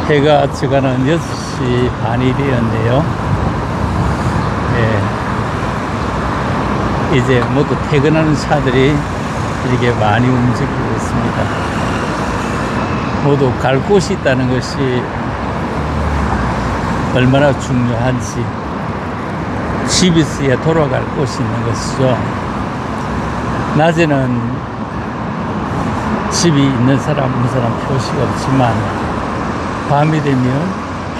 해가 지가는 6시 반이 되었네요. 예, 이제 모두 퇴근하는 차들이 이렇게 많이 움직이고 있습니다. 모두 갈 곳이 있다는 것이 얼마나 중요한지, 집이 있어야 돌아갈 곳이 있는 것이죠. 낮에는 집이 있는 사람 없는 사람 표시가 없지만 밤이 되면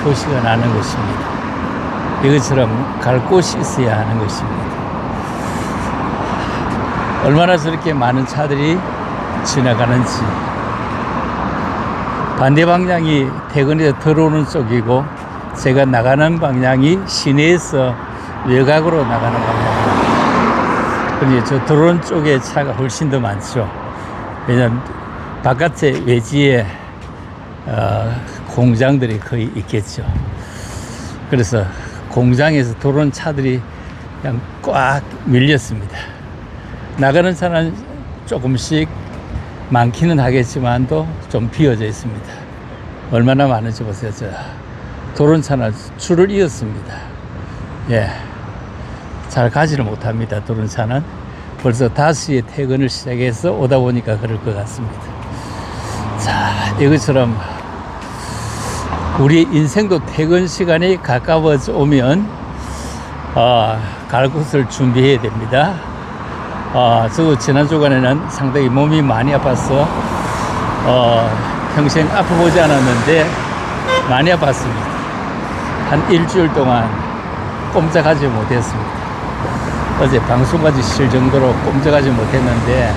표시가 나는 것입니다. 이것처럼 갈 곳이 있어야 하는 것입니다. 얼마나 저렇게 많은 차들이 지나가는지. 반대 방향이 퇴근해서 들어오는 쪽이고, 제가 나가는 방향이 시내에서 외곽으로 나가는 방향입니다. 그러니 저 들어오는 쪽에 차가 훨씬 더 많죠. 왜냐하면 바깥에 외지에 공장들이 거의 있겠죠. 그래서 공장에서 들어오는 차들이 그냥 꽉 밀렸습니다. 나가는 차는 조금씩 많기는 하겠지만도 좀 비어져 있습니다. 얼마나 많은지 보세요. 저 들어오는 차는 줄을 이었습니다. 예, 잘 가지를 못합니다. 들어오는 차는 벌써 5시에 퇴근을 시작해서 오다 보니까 그럴 것 같습니다. 자, 이것처럼 우리 인생도 퇴근 시간이 가까워져 오면 갈 곳을 준비해야 됩니다. 저도 지난 주간에는 상당히 몸이 많이 아파서 평생 아파보지 않았는데 많이 아팠습니다. 한 일주일 동안 꼼짝하지 못했습니다. 어제 방송까지 쉴 정도로 꼼짝하지 못했는데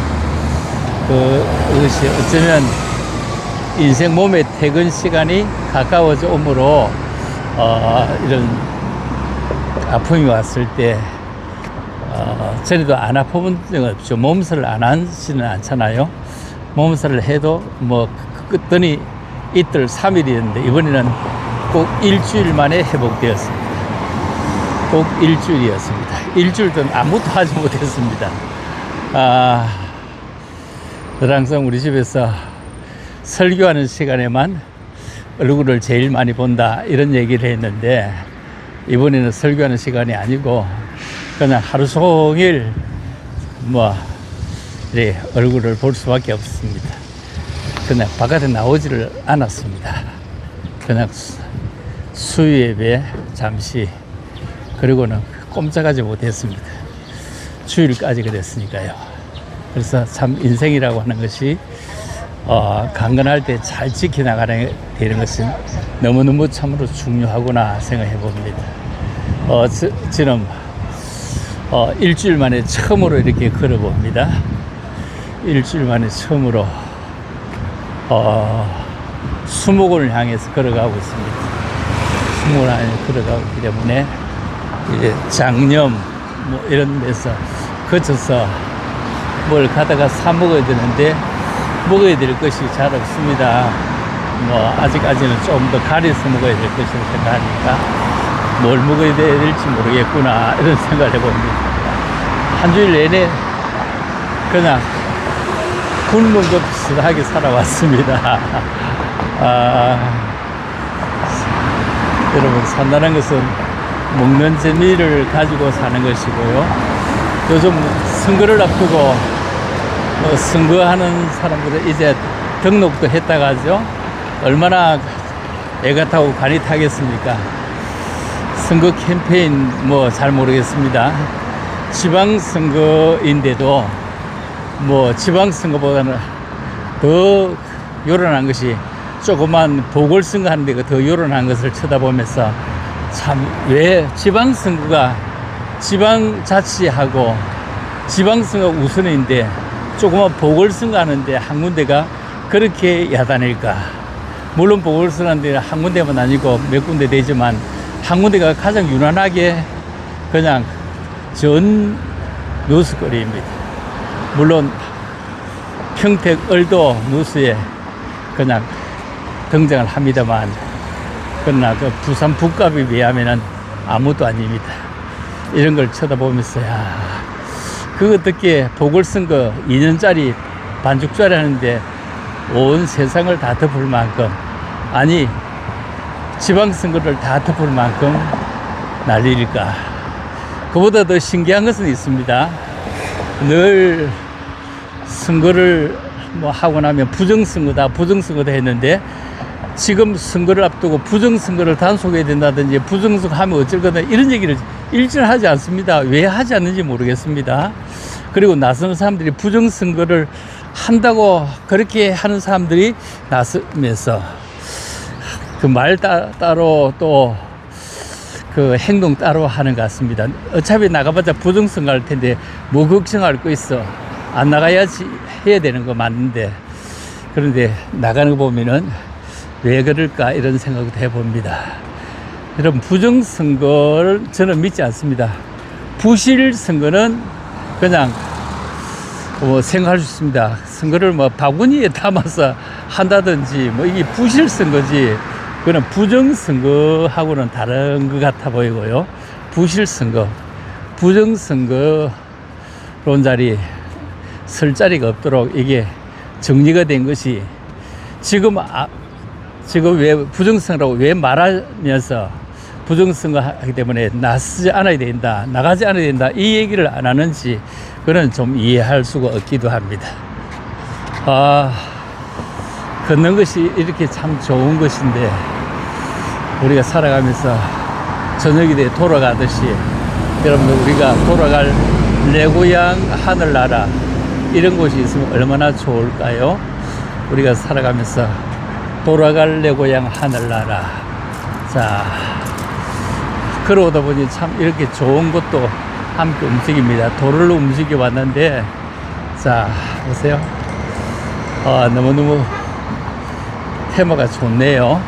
그것이 어쩌면 인생 몸의 퇴근 시간이 가까워져 오므로 이런 아픔이 왔을 때 전에도 안 아파본 적은 없죠. 몸살을 안 하지는 않잖아요. 몸살을 해도 뭐 그랬더니 이틀 3일이었는데 이번에는 꼭 일주일 만에 회복되었습니다. 꼭 일주일이었습니다. 일주일 동안 아무것도 하지 못했습니다. 늘 항상 우리 집에서 설교하는 시간에만 얼굴을 제일 많이 본다 이런 얘기를 했는데, 이번에는 설교하는 시간이 아니고 그냥 하루 종일 네, 얼굴을 볼 수밖에 없습니다. 그냥 바깥에 나오지를 않았습니다. 그냥 수요예배 잠시, 그리고는 꼼짝하지 못했습니다. 주일까지 그랬으니까요. 그래서 참 인생이라고 하는 것이 강건할 때 잘 지켜나가는 되는 것은 너무너무 참으로 중요하구나 생각해 봅니다. 지금 일주일 만에 처음으로 이렇게 걸어봅니다. 일주일 만에 처음으로 수목원을 향해서 걸어가고 있습니다. 수목원을 향해서 걸어가고 있기 때문에 이제 장염 이런 데서 거쳐서 뭘 가다가 사 먹어야 되는데 먹어야 될 것이 잘 없습니다. 아직까지는 좀 더 가려서 먹어야 될 것이라고 생각하니까 뭘 먹어야 될지 모르겠구나 이런 생각을 해봅니다. 한 주일 내내 그냥 굶은 것 비슷하게 살아왔습니다. 여러분, 산다는 것은 먹는 재미를 가지고 사는 것이고요. 요즘 선거를 앞두고 선거하는 사람들은 이제 등록도 했다가 하죠. 얼마나 애가 타고 간이 타겠습니까? 선거 캠페인 잘 모르겠습니다. 지방선거인데도 지방선거보다는 더 요란한 것이 조그만 보궐선거 하는 데가 더 요란한 것을 쳐다보면서 참 왜 지방선거가 지방자치하고 지방선거 우선인데 조그만 보궐선거 하는데 한 군데가 그렇게 야단일까? 물론 보궐선거 하는데 한 군데만 아니고 몇 군데 되지만 한 군데가 가장 유난하게 그냥 전 뉴스거리입니다. 물론 평택 얼도 뉴스에 그냥 등장을 합니다만, 그러나 그 부산 북값에 비하면은 아무것도 아닙니다. 이런 걸 쳐다보면서 그 어떻게 보궐선거 2년짜리 반죽짜리 하는데 온 세상을 다 덮을 만큼, 아니 지방선거를 다 덮을 만큼 난리일까. 그보다 더 신기한 것은 있습니다. 늘 선거를 뭐 하고 나면 부정선거다 했는데, 지금 선거를 앞두고 부정선거를 단속해야 된다든지 부정선거 하면 어쩔 거다 이런 얘기를 일절 하지 않습니다. 왜 하지 않는지 모르겠습니다. 그리고 나서는 사람들이 부정선거를 한다고 그렇게 하는 사람들이 나서면서 그 말 따로 또 그 행동 따로 하는 것 같습니다. 어차피 나가봤자 부정선거 할 텐데 뭐 걱정할 거 있어. 안 나가야지 해야 되는 거 맞는데, 그런데 나가는 거 보면은 왜 그럴까 이런 생각도 해봅니다. 여러분, 부정선거를 저는 믿지 않습니다. 부실선거는 그냥 생각할 수 있습니다. 선거를 뭐 바구니에 담아서 한다든지 뭐 이게 부실선거지, 그건 부정선거하고는 다른 것 같아 보이고요. 부실선거, 부정선거론자리 설 자리가 없도록 이게 정리가 된 것이 지금 왜 부정선거라고 왜 말하면서 부정선거 하기 때문에 나가지 않아야 된다 이 얘기를 안 하는지 그는 좀 이해할 수가 없기도 합니다. 걷는 것이 이렇게 참 좋은 것인데, 우리가 살아가면서 저녁이 돼 돌아가듯이, 여러분들 우리가 돌아갈 내 고향 하늘나라 이런 곳이 있으면 얼마나 좋을까요? 우리가 살아가면서 돌아갈 내 고향 하늘나라. 자, 걸어오다 보니 참 이렇게 좋은 곳도 함께 움직입니다. 도로로 움직여 왔는데, 자, 보세요. 너무너무 테마가 좋네요.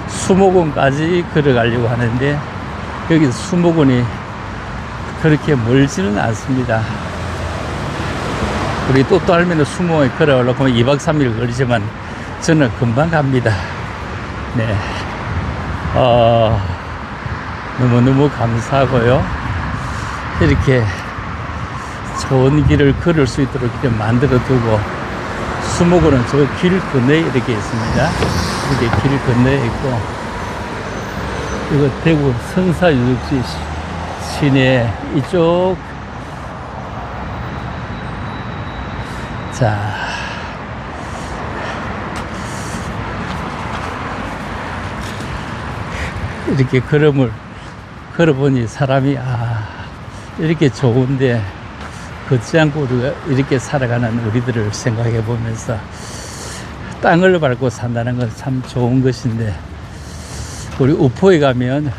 수목원까지 걸어가려고 하는데, 여기 수목원이 그렇게 멀지는 않습니다. 우리 또 알면 수목원에 걸어오려고 하면 2박 3일 걸리지만 저는 금방 갑니다. 네. 너무너무 감사하고요. 이렇게 좋은 길을 걸을 수 있도록 이렇게 만들어 두고, 수목원은 저 길 건너에 이렇게 있습니다. 이렇게 길 건너에 있고, 이거 대구 선사유적지 시내 이쪽. 자, 이렇게 걸어보니 사람이 이렇게 좋은데 걷지 않고 우리가 이렇게 살아가는 우리들을 생각해 보면서, 땅을 밟고 산다는 건 참 좋은 것인데, 우리 우포에 가면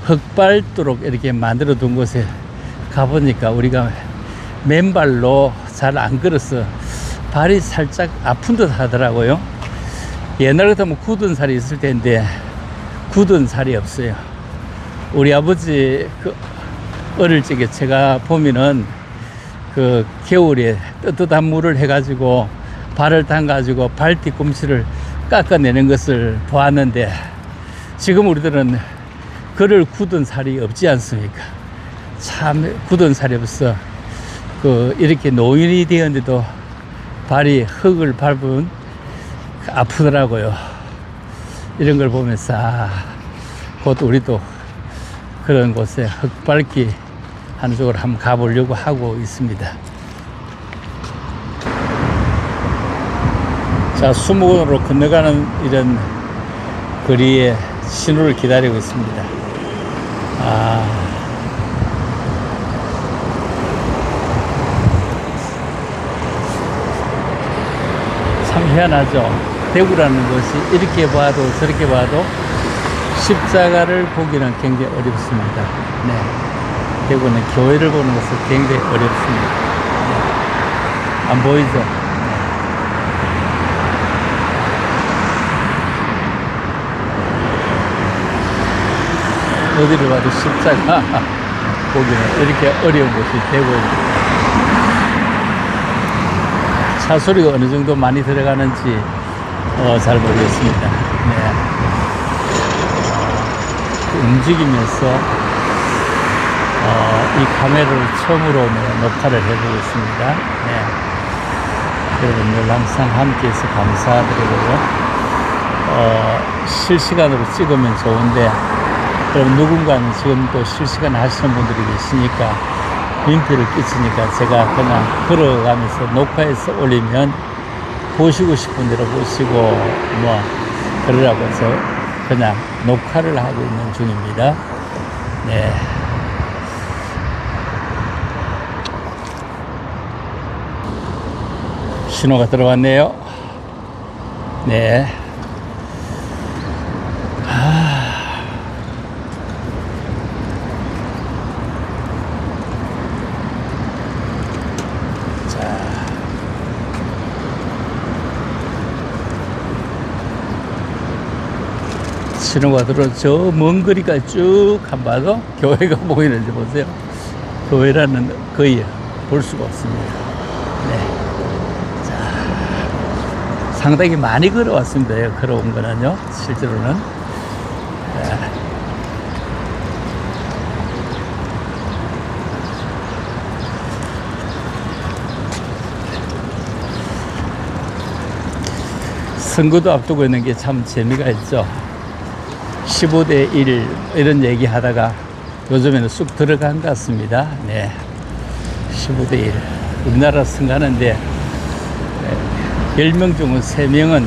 흙밟도록 이렇게 만들어 둔 곳에 가보니까 우리가 맨발로 잘 안 걸어서 발이 살짝 아픈 듯 하더라고요. 옛날 같으면 굳은 살이 있을 텐데 굳은 살이 없어요. 우리 아버지 어릴 적에 제가 보면은 그 겨울에 뜨뜻한 물을 해가지고 발을 담가지고 발 뒤꿈치를 깎아내는 것을 보았는데, 지금 우리들은 그럴 굳은 살이 없지 않습니까? 참 굳은 살이 없어. 이렇게 노인이 되었는데도 발이 흙을 밟으면 아프더라고요. 이런 걸 보면서 곧 우리도 그런 곳에 흙밟기 하는 쪽으로 한번 가보려고 하고 있습니다. 자, 수목원으로 건너가는 이런 거리에 신호를 기다리고 있습니다. 참 희한하죠. 대구라는 것이 이렇게 봐도 저렇게 봐도 십자가를 보기는 굉장히 어렵습니다. 네. 대구는 교회를 보는 것은 굉장히 어렵습니다. 네. 안 보이죠? 어디를 봐도 십자가 보기는 이렇게 어려운 곳이 대구입니다. 차 소리가 어느 정도 많이 들어가는지 잘 모르겠습니다. 네. 움직이면서 이 카메라를 처음으로 녹화를 해보고 있습니다. 네. 여러분 늘 항상 함께해서 감사드리고요. 실시간으로 찍으면 좋은데, 그럼 누군가는 지금 또 실시간 하시는 분들이 계시니까 민폐를 끼치니까 제가 그냥 걸어가면서 녹화해서 올리면 보시고 싶은 대로 보시고 뭐 그러라고 해서 그냥 녹화를 하고 있는 중입니다. 네. 신호가 들어왔네요. 네. 신호가 들어 저 먼 거리까지 쭉 한 봐도 교회가 보이는지 보세요. 교회라는 거의 볼 수가 없습니다. 네. 자, 상당히 많이 걸어왔습니다. 걸어온 거는요, 실제로는. 네. 선거도 앞두고 있는 게 참 재미가 있죠. 15대 1 이런 얘기 하다가 요즘에는 쑥 들어간 것 같습니다. 네. 15대 1. 우리나라 선거하는데 10명 중 3명은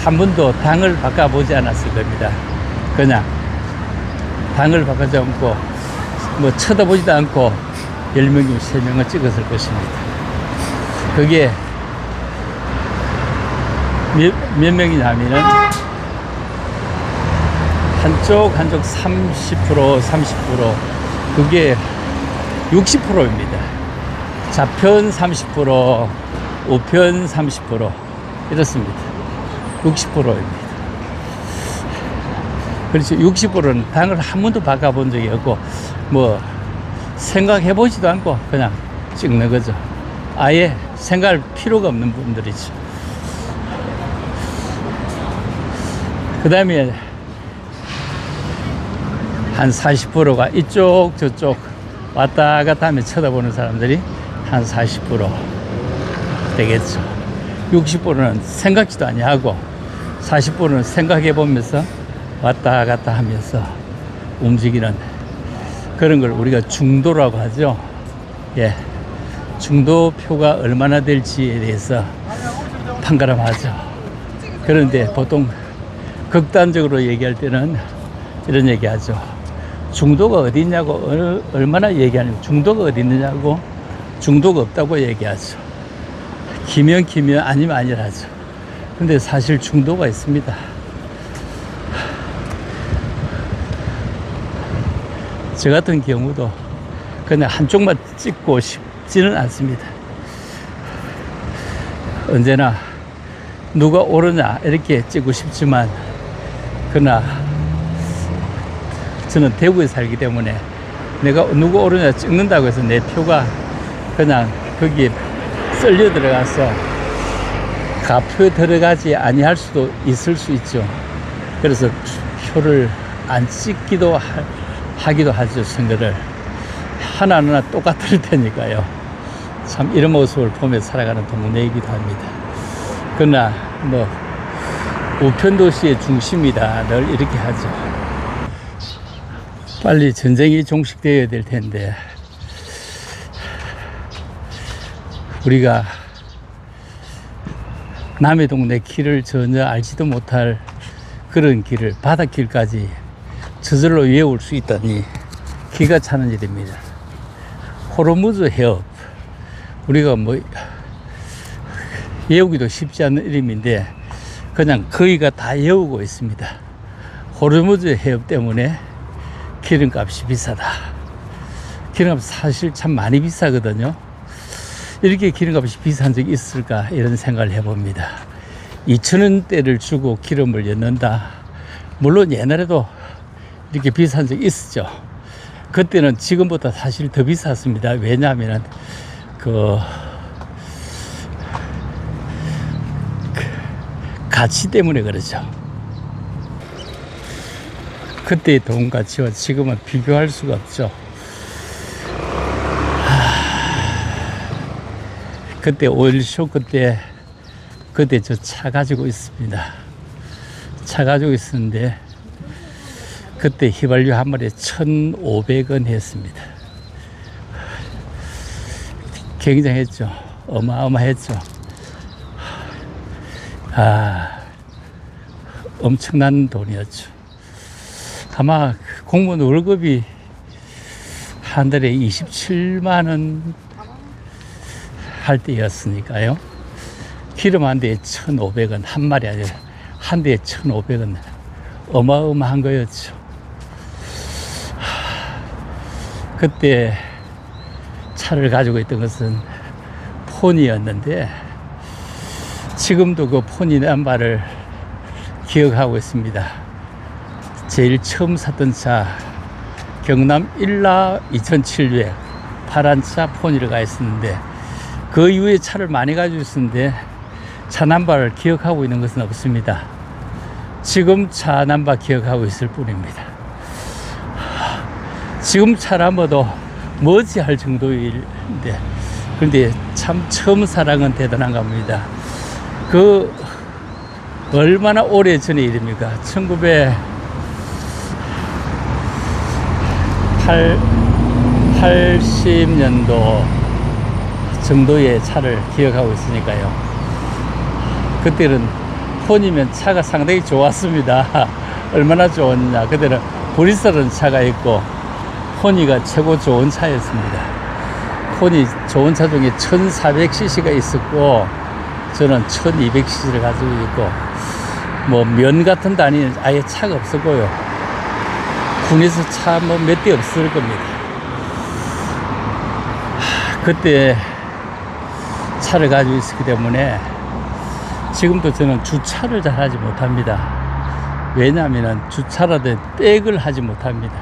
한 번도 당을 바꿔보지 않았을 겁니다. 그냥 당을 바꾸지 않고 뭐 쳐다보지도 않고 10명 중 3명은 찍었을 것입니다. 그게 몇 명이냐면은 한쪽 30%, 30%, 그게 60%입니다. 좌편 30%, 우편 30%, 이렇습니다. 60%입니다. 그렇죠. 60%는 당을 한 번도 바꿔본 적이 없고, 뭐, 생각해보지도 않고 그냥 찍는 거죠. 아예 생각할 필요가 없는 분들이죠. 그 다음에 한 40%가 이쪽 저쪽 왔다 갔다 하며 쳐다보는 사람들이 한 40% 되겠죠. 60%는 생각지도 아니하고 40%는 생각해 보면서 왔다 갔다 하면서 움직이는 그런 걸 우리가 중도라고 하죠. 예, 중도표가 얼마나 될지에 대해서 판가름하죠. 그런데 보통 극단적으로 얘기할 때는 이런 얘기 하죠. 중도가 어디 있냐고, 얼마나 얘기하냐고, 중도가 어디 있느냐고, 중도가 없다고 얘기하죠. 기면 기면 아니면 아니라죠. 근데 사실 중도가 있습니다. 저 같은 경우도 그냥 한쪽만 찍고 싶지는 않습니다. 언제나 누가 오르냐 이렇게 찍고 싶지만, 그러나 저는 대구에 살기 때문에 내가 누가 오르냐 찍는다고 해서 내 표가 그냥 거기에 썰려 들어가서 가표에 들어가지 아니할 수도 있을 수 있죠. 그래서 표를 안 찍기도 하기도 하죠. 선거를 하나하나 똑같을 테니까요. 참 이런 모습을 보며 살아가는 동네이기도 합니다. 그러나 뭐 우편도시의 중심이다 늘 이렇게 하죠. 빨리 전쟁이 종식되어야 될 텐데 우리가 남의 동네 길을 전혀 알지도 못할 그런 길을 바닷길까지 저절로 외울 수 있다니 기가 차는 일입니다. 호르무즈 해협, 우리가 뭐 외우기도 쉽지 않은 이름인데 그냥 거의가 다 외우고 있습니다. 호르무즈 해협 때문에 기름값이 비싸다. 기름값 사실 참 많이 비싸거든요. 이렇게 기름값이 비싼 적이 있을까 이런 생각을 해봅니다. 2,000원대를 주고 기름을 넣는다. 물론 옛날에도 이렇게 비싼 적이 있었죠. 그때는 지금보다 사실 더 비쌌습니다. 왜냐하면 그 가치 때문에 그러죠. 그때의 돈 가치와 지금은 비교할 수가 없죠. 그때 오일 쇼크 때 그때 저 차 가지고 있습니다. 차 가지고 있었는데 그때 휘발유 한 마리에 1,500원 했습니다. 굉장했죠. 어마어마했죠. 엄청난 돈이었죠. 아마 공무원 월급이 한 달에 27만 원 할 때였으니까요. 기름 한 대에 1,500원, 한 마리 아니라 한 대에 1,500원. 어마어마한 거였죠. 그때 차를 가지고 있던 것은 폰이었는데 지금도 그 폰이 남바를 기억하고 있습니다. 제일 처음 샀던 차 경남 일라 2700 파란 차 폰이가 있었는데 그 이후에 차를 많이 가지고 있었는데 차 남바를 기억하고 있는 것은 없습니다. 지금 차 남바 기억하고 있을 뿐입니다. 지금 차 남바도 머지할 정도인데 그런데 참 처음 사랑은 대단한 겁니다. 그 얼마나 오래 전의 일입니까? 1980년도 정도의 차를 기억하고 있으니까요. 그때는 폰이면 차가 상당히 좋았습니다. 얼마나 좋았냐. 그때는 브리스라는 차가 있고 폰이가 최고 좋은 차였습니다. 폰이 좋은 차 중에 1400cc가 있었고 저는 1200cc를 가지고 있고 뭐 면 같은 단위는 아예 차가 없었고요. 군에서 차 뭐 몇 대 없을 겁니다. 그때 차를 가지고 있었기 때문에 지금도 저는 주차를 잘 하지 못합니다. 왜냐하면 주차라도 백을 하지 못합니다.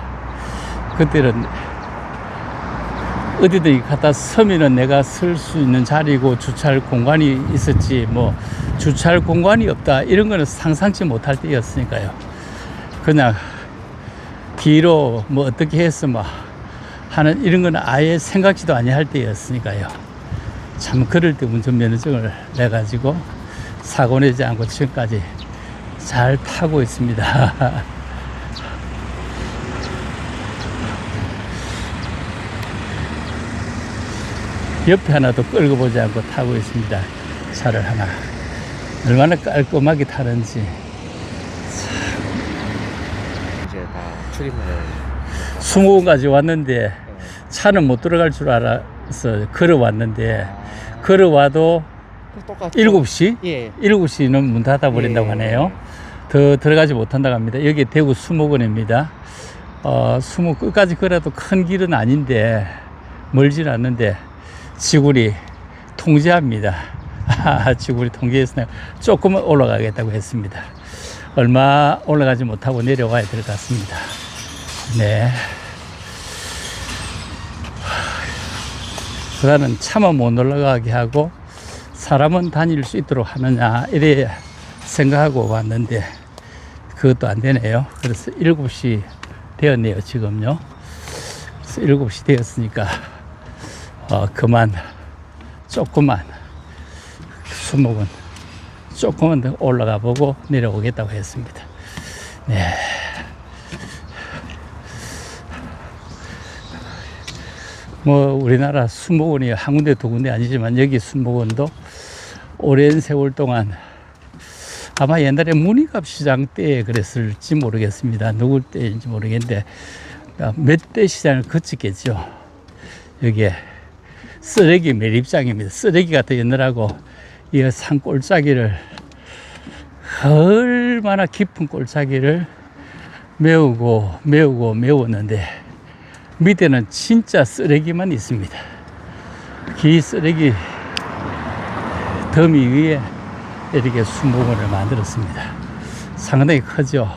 그때는 어디든 갖다 서면은 내가 설 수 있는 자리고 주차할 공간이 있었지 뭐 주차할 공간이 없다 이런 거는 상상치 못할 때였으니까요. 그냥 뒤로 뭐 어떻게 해서 뭐 하는 이런 거는 아예 생각지도 아니할 때였으니까요. 참 그럴 때 운전면허증을 내가지고 사고 내지 않고 지금까지 잘 타고 있습니다. 옆에 하나도 끌고 보지 않고 타고 있습니다. 차를 하나. 얼마나 깔끔하게 타는지. 이제 다 출입을 20군까지 왔는데 차는 못 들어갈 줄 알아서 걸어왔는데 걸어와도 똑같죠. 7시? 예. 7시는 문 닫아 버린다고 예. 하네요. 더 들어가지 못한다고 합니다. 여기 대구 수목원입니다. 수목 끝까지 걸어도 큰 길은 아닌데 멀진 않는데 지구리 통제합니다. 지구리 통제해서 조금은 올라가겠다고 했습니다. 얼마 올라가지 못하고 내려와야 될 것 같습니다. 네. 그다는 차만 못 올라가게 하고 사람은 다닐 수 있도록 하느냐 이래 생각하고 왔는데 그것도 안 되네요. 그래서 7시 되었네요 지금요. 그래서 7시 되었으니까 그만 조금만 수목은 조금만 더 올라가 보고 내려오겠다고 했습니다. 네. 뭐 우리나라 수목원이 한 군데 두 군데 아니지만 여기 수목원도 오랜 세월 동안 아마 옛날에 문희갑 시장 때 그랬을지 모르겠습니다. 누구 때인지 모르겠는데 몇 대 시장을 거쳤겠죠. 여기에 쓰레기 매립장입니다. 쓰레기가 더 옛날하고 이 산골짜기를 얼마나 깊은 골짜기를 메웠는데 밑에는 진짜 쓰레기만 있습니다. 이 쓰레기 더미 위에 이렇게 수목원을 만들었습니다. 상당히 크죠.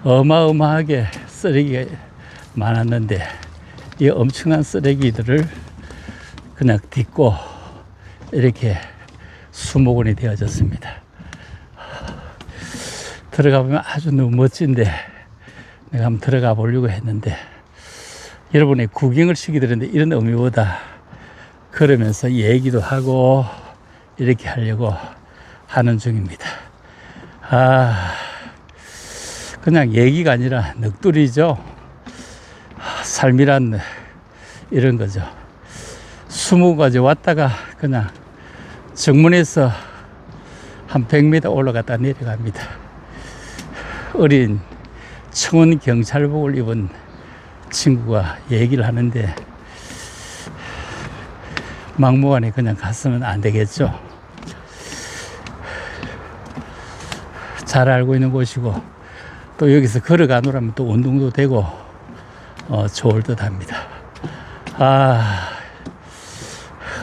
어마어마하게 쓰레기가 많았는데 이 엄청난 쓰레기들을 그냥 딛고 이렇게 수목원이 되어졌습니다. 들어가 보면 아주 너무 멋진데 내가 한번 들어가 보려고 했는데 여러분이 구경을 시키더랬는데 이런 의미보다 걸으면서 얘기도 하고 이렇게 하려고 하는 중입니다. 그냥 얘기가 아니라 넋두리죠. 삶이란 이런 거죠. 20가지 왔다가 그냥 정문에서 한 100m 올라갔다 내려갑니다. 어린 청원 경찰복을 입은 친구가 얘기를 하는데 막무가내 그냥 갔으면 안 되겠죠. 잘 알고 있는 곳이고 또 여기서 걸어가노라면 또 운동도 되고 좋을 듯 합니다.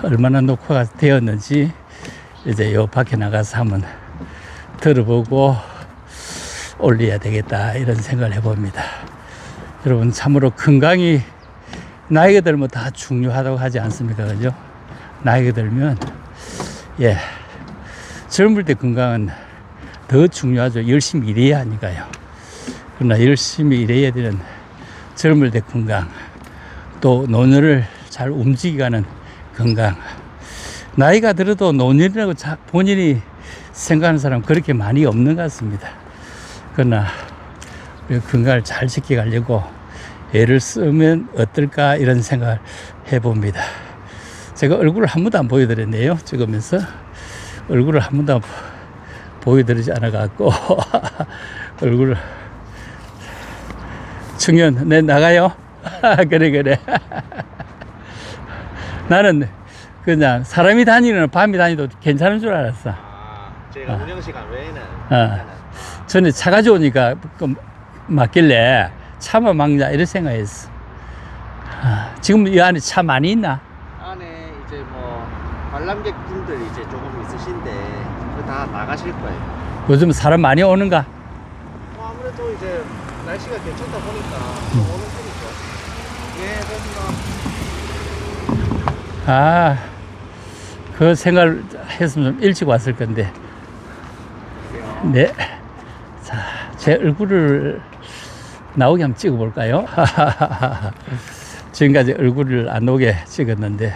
얼마나 녹화가 되었는지 이제 요 밖에 나가서 한번 들어보고 올려야 되겠다 이런 생각을 해봅니다. 여러분 참으로 건강이 나이가 들면 다 중요하다고 하지 않습니까? 그죠? 나이가 들면 젊을 때 건강은 더 중요하죠. 열심히 일해야 하니까요. 그러나 열심히 일해야 되는 젊을 때 건강, 또 노년을 잘 움직이가는 건강. 나이가 들어도 노년이라고 본인이 생각하는 사람 그렇게 많이 없는 것 같습니다. 그러나 우리 건강을 잘 지켜가려고 애를 쓰면 어떨까 이런 생각을 해봅니다. 제가 얼굴을 한 번도 안 보여드렸네요. 찍으면서 얼굴을 한 번도 보여드리지 않아갖고 얼굴을 청년 내 나가요. 그래 나는 그냥 사람이 다니는 밤이 다니도 괜찮은 줄 알았어. 제가 운영 시간 외에는 전에 차 가져오니까 맞길래 차만 막냐 이런 생각했어. 지금 이 안에 차 많이 있나? 안에 이제 뭐 관람객 분들 이제 조금 있으신데 그 다 나가실 거예요. 요즘 사람 많이 오는가? 아무래도 이제 날씨가 괜찮다 보니까 좀 오는 편이죠. 됐습니다. 그 생각을 했으면 좀 일찍 왔을 건데. 네. 자, 제 얼굴을 나오게 한번 찍어볼까요? 지금까지 얼굴을 안 나오게 찍었는데,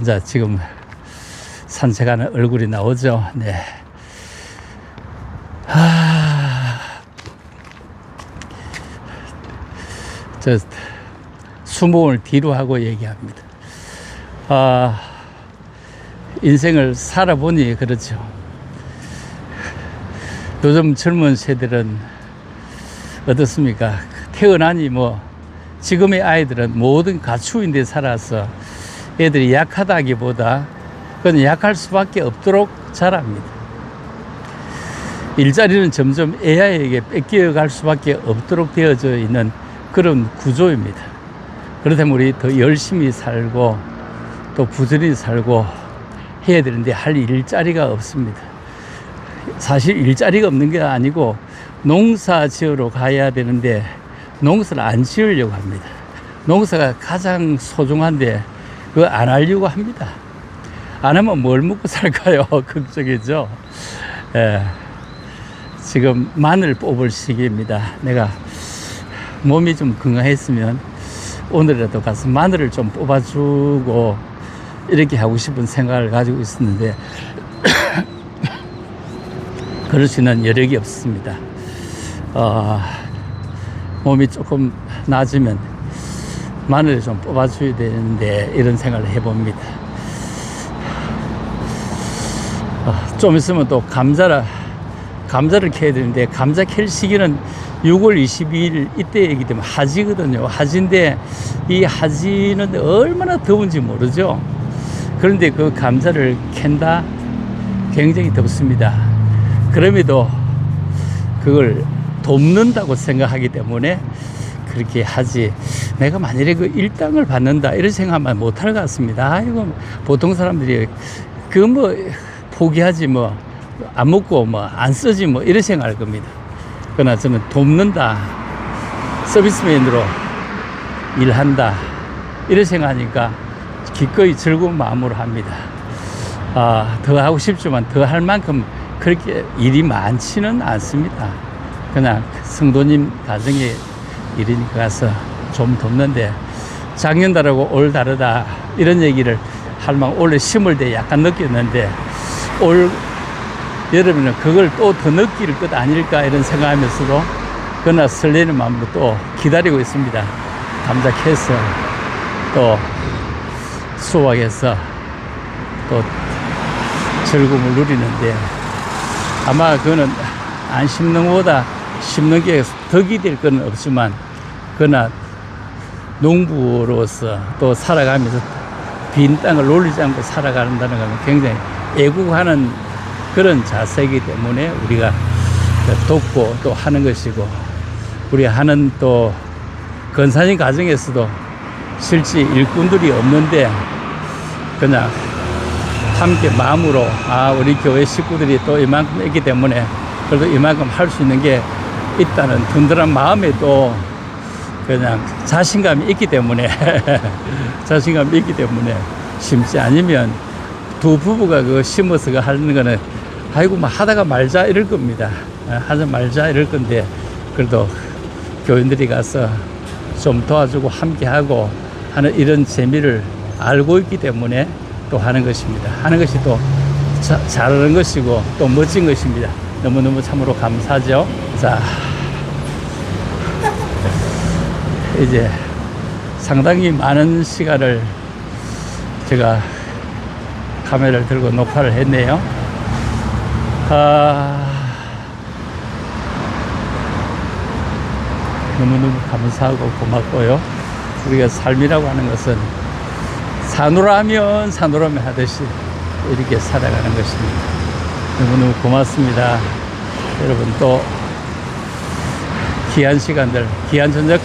자, 지금 산책하는 얼굴이 나오죠. 네. 저 수목을 뒤로 하고 얘기합니다. 인생을 살아보니 그렇죠. 요즘 젊은 세대들은 어떻습니까? 태어나니 지금의 아이들은 모든 가축인데 살아서 애들이 약하다기보다 그건 약할 수밖에 없도록 자랍니다. 일자리는 점점 AI에게 뺏겨갈 수밖에 없도록 되어져 있는 그런 구조입니다. 그렇다면 우리 더 열심히 살고 또 부지런히 살고 해야 되는데 할 일자리가 없습니다. 사실 일자리가 없는 게 아니고 농사 지으러 가야 되는데 농사를 안 지으려고 합니다. 농사가 가장 소중한데 그거 안 하려고 합니다. 안 하면 뭘 먹고 살까요? 걱정이죠. 지금 마늘 뽑을 시기입니다. 내가 몸이 좀 건강했으면 오늘이라도 가서 마늘을 좀 뽑아주고 이렇게 하고 싶은 생각을 가지고 있었는데 그럴 수 있는 여력이 없습니다. 몸이 조금 나아지면 마늘을 좀 뽑아줘야 되는데 이런 생각을 해봅니다. 좀 있으면 또 감자를 캐야 되는데 감자 캘 시기는 6월 22일 이때이기 때문에 하지거든요. 하지인데 이 하지는 얼마나 더운지 모르죠. 그런데 그 감자를 캔다 굉장히 덥습니다. 그럼에도 그걸 돕는다고 생각하기 때문에 그렇게 하지. 내가 만일에 그 일당을 받는다 이런 생각만 못할 것 같습니다. 아이고 보통 사람들이 포기하지 안 먹고 안 쓰지 이런 생각할 겁니다. 그러나 저는 돕는다, 서비스맨으로 일한다 이런 생각하니까 기꺼이 즐거운 마음으로 합니다. 더 하고 싶지만 더 할 만큼 그렇게 일이 많지는 않습니다. 그냥 성도님 가정의 일이니까 가서 좀 돕는데 작년달하고 올 다르다 이런 얘기를 할만 올해 심을 때 약간 느꼈는데 올 여름에는 그걸 또 더 느낄 것 아닐까 이런 생각하면서도 그러나 설레는 마음으로 또 기다리고 있습니다. 감자 캐서 또 수확해서 또 즐거움을 누리는데, 아마 그거는 안 심는 것보다 심는 게 덕이 될 건 없지만, 그러나 농부로서 또 살아가면서 빈 땅을 놀리지 않고 살아간다는 건 굉장히 애국하는 그런 자세이기 때문에 우리가 돕고 또 하는 것이고, 우리 하는 또 건사님 가정에서도 실제 일꾼들이 없는데 그냥 함께 마음으로, 우리 교회 식구들이 또 이만큼 있기 때문에 그래도 이만큼 할 수 있는 게 있다는 든든한 마음에 또 그냥 자신감이 있기 때문에 자신감이 있기 때문에 심지 않으면 두 부부가 그 심어서 하는 거는 아이고 뭐 하다가 말자 이럴 겁니다. 하자 말자 이럴 건데, 그래도 교인들이 가서 좀 도와주고 함께하고 하는 이런 재미를 알고 있기 때문에 또 하는 것입니다. 하는 것이 또 잘하는 것이고 또 멋진 것입니다. 너무너무 참으로 감사하죠. 자, 이제 상당히 많은 시간을 제가 카메라를 들고 녹화를 했네요. 너무너무 감사하고 고맙고요. 우리가 삶이라고 하는 것은 사노라면 사노라면 하듯이 이렇게 살아가는 것입니다. 너무너무 고맙습니다. 여러분 또 귀한 시간들, 귀한 저녁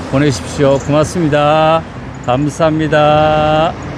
보내십시오. 고맙습니다. 감사합니다.